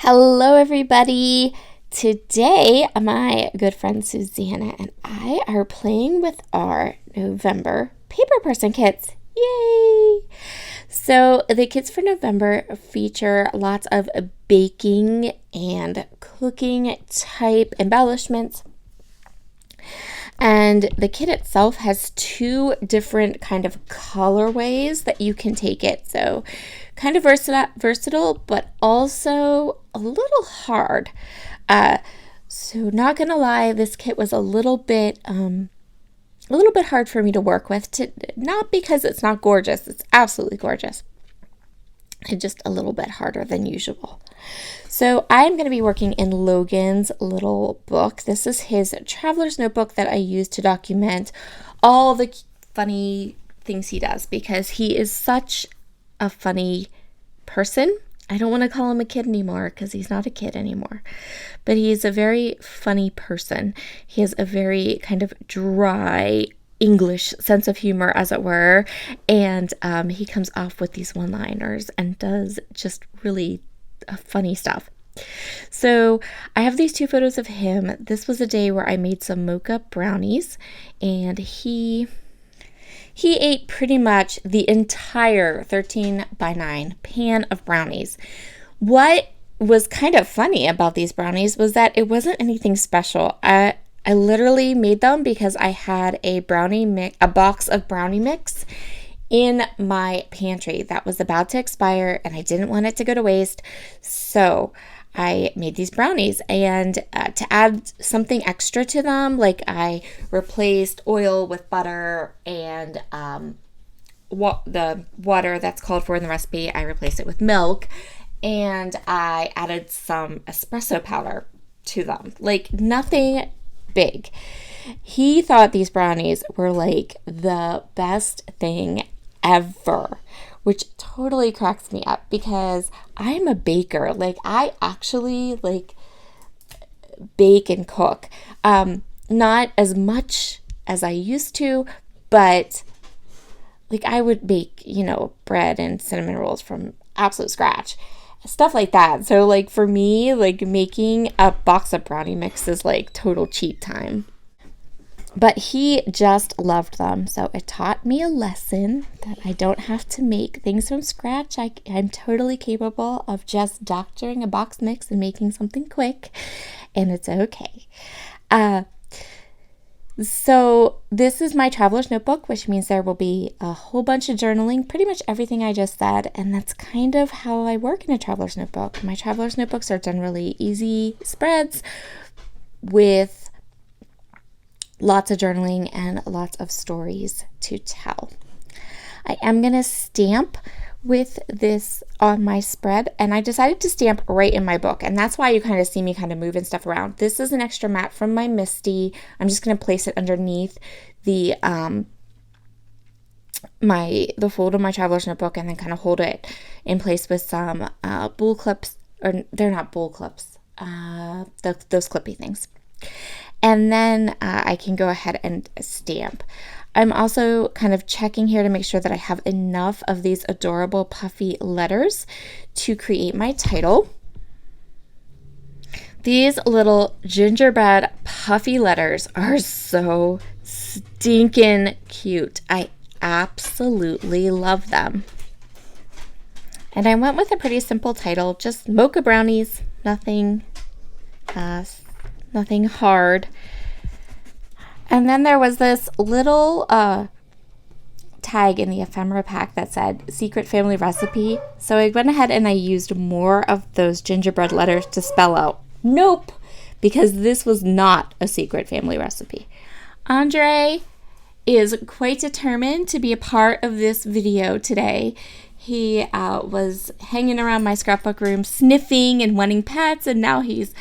Hello, everybody. Today, my good friend Susanna and I are playing with our November paper person kits. Yay! So, the kits for November feature lots of baking and cooking type embellishments. And the kit itself has two different kind of colorways that you can take it. So kind of versatile, but also a little hard. So not gonna lie, this kit was a little bit hard for me to work with. Not because it's not gorgeous, it's absolutely gorgeous. It's just a little bit harder than usual. So I'm going to be working in Logan's little book. This is his traveler's notebook that I use to document all the funny things he does because he is such a funny person. I don't want to call him a kid anymore because he's not a kid anymore, but he's a very funny person. He has a very kind of dry English sense of humor, as it were, and he comes off with these one-liners and does just really funny stuff. So I have these two photos of him. This was a day where I made some Mocha brownies, and he ate pretty much the entire 13 by 9 pan of brownies. What was kind of funny about these brownies was that it wasn't anything special. I literally made them because I had a box of brownie mix in my pantry that was about to expire and I didn't want it to go to waste. So I made these brownies, and to add something extra to them, like I replaced oil with butter, and the water that's called for in the recipe, I replaced it with milk, and I added some espresso powder to them. Like nothing big. He thought these brownies were like the best thing ever, which totally cracks me up because I'm a baker. Like I actually bake and cook. Not as much as I used to, but like I would bake, bread and cinnamon rolls from absolute scratch. Stuff like that. So like for me, like making a box of brownie mix is like total cheat time. But he just loved them. So it taught me a lesson that I don't have to make things from scratch. I'm totally capable of just doctoring a box mix and making something quick. And it's okay. So this is my traveler's notebook, which means there will be a whole bunch of journaling, pretty much everything I just said, and that's kind of how I work in a traveler's notebook. My traveler's notebooks are generally easy spreads with lots of journaling and lots of stories to tell. I am going to stamp with this on my spread, and I decided to stamp right in my book, and that's why you kind of see me kind of moving stuff around. This is an extra mat from my Misty. I'm just going to place it underneath the fold of my traveler's notebook and then kind of hold it in place with some bowl clips, or they're not bowl clips, those clippy things. And then I can go ahead and stamp. I'm also kind of checking here to make sure that I have enough of these adorable puffy letters to create my title. These little gingerbread puffy letters are so stinking cute. I absolutely love them. And I went with a pretty simple title, just Mocha Brownies, nothing hard. And then there was this little tag in the ephemera pack that said secret family recipe. So I went ahead and I used more of those gingerbread letters to spell out nope, because this was not a secret family recipe. Andre is quite determined to be a part of this video today. He was hanging around my scrapbook room sniffing and wanting pets, and now he's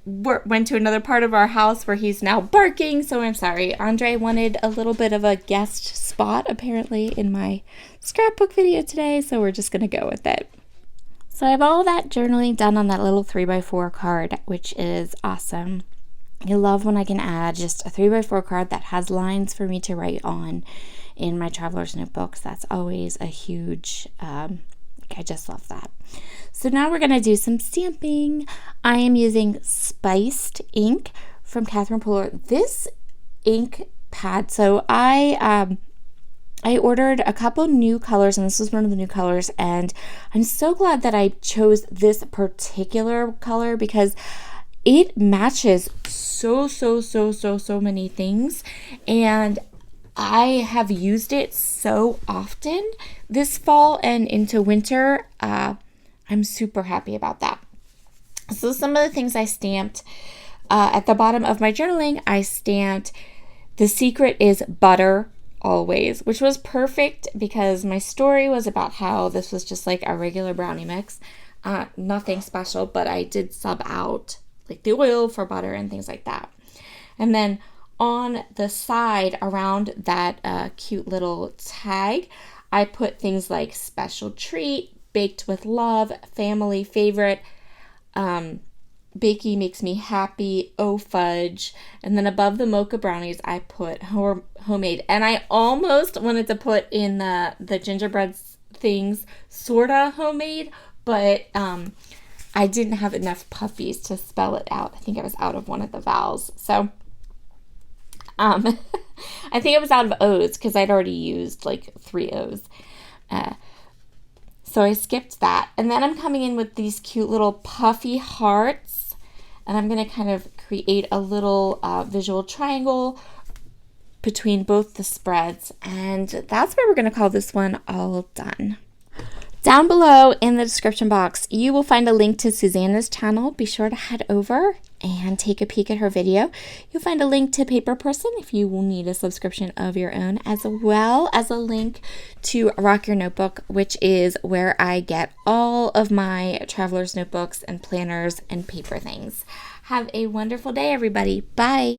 went to another part of our house where he's now barking. So I'm sorry. Andre wanted a little bit of a guest spot apparently in my scrapbook video today, so we're just gonna go with it. So I have all that journaling done on that little 3x4 card, which is awesome. I love when I can add just a 3x4 card that has lines for me to write on in my traveler's notebooks. That's always a huge I just love that. So now we're going to do some stamping. I am using Spiced ink from Catherine Puller. This ink pad, so I ordered a couple new colors, and this was one of the new colors, and I'm so glad that I chose this particular color because it matches so many things, and I have used it so often this fall and into winter. I'm super happy about that. So some of the things I stamped, at the bottom of my journaling, I stamped "The secret is butter always," which was perfect because my story was about how this was just like a regular brownie mix. Nothing special, but I did sub out like the oil for butter and things like that. And then on the side around that cute little tag, I put things like "special treat," "baked with love," "family favorite," "Bakey makes me happy," "Oh fudge," and then above the Mocha brownies I put homemade. And I almost wanted to put in the gingerbread things sorta homemade, but I didn't have enough puffies to spell it out. I think I was out of one of the vowels. So I think I was out of O's because I'd already used like 3 O's. So I skipped that. And then I'm coming in with these cute little puffy hearts. And I'm going to kind of create a little visual triangle between both the spreads. And that's where we're going to call this one all done. Down below in the description box, you will find a link to Susanna's channel. Be sure to head over and take a peek at her video. You'll find a link to Paper Person if you will need a subscription of your own, as well as a link to Rock Your Notebook, which is where I get all of my traveler's notebooks and planners and paper things. Have a wonderful day, everybody. Bye.